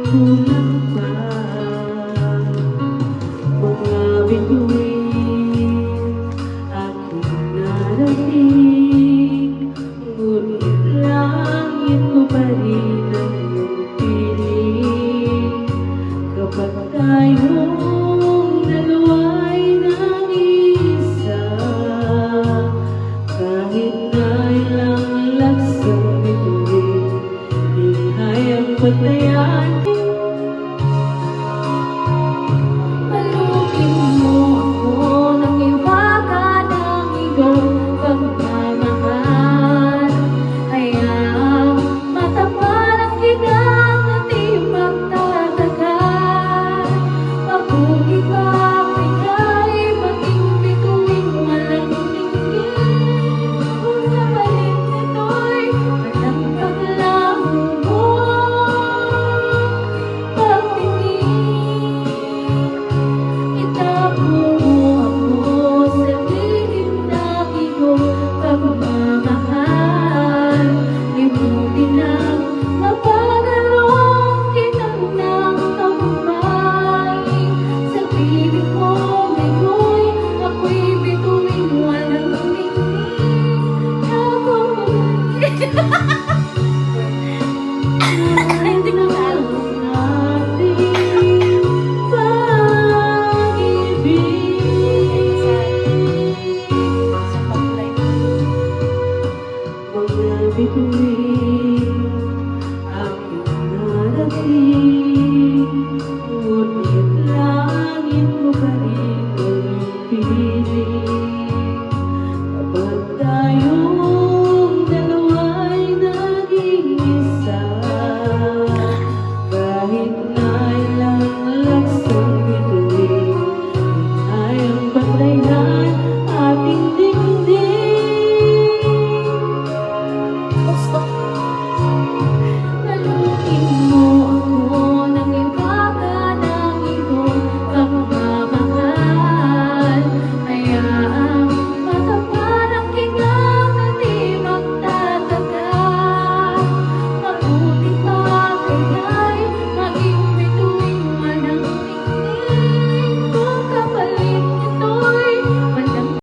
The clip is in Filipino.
kulang pa mga bituin aking narating, ngunit langit ko pa rin ang iyong piling kapag tayong dalawa'y nag-iisa. Kahit na ilang laksang bituin, hinihayang patayan. Malukin mo ako ng iwaga ng iyong pagmamahal. Hayaang matapan ang ginang na di magtatagal. Mabuti pa ika'y maging bituing walang tingin. Kung sa palit nito'y walang paglaho mo pagtingin. Itapo mo ako sa lihim ng iyong pagmamahal. Limutin ang mapagalong kitang ng kamay. Sa piling mo ngayon, ako'y bituing walang tingin.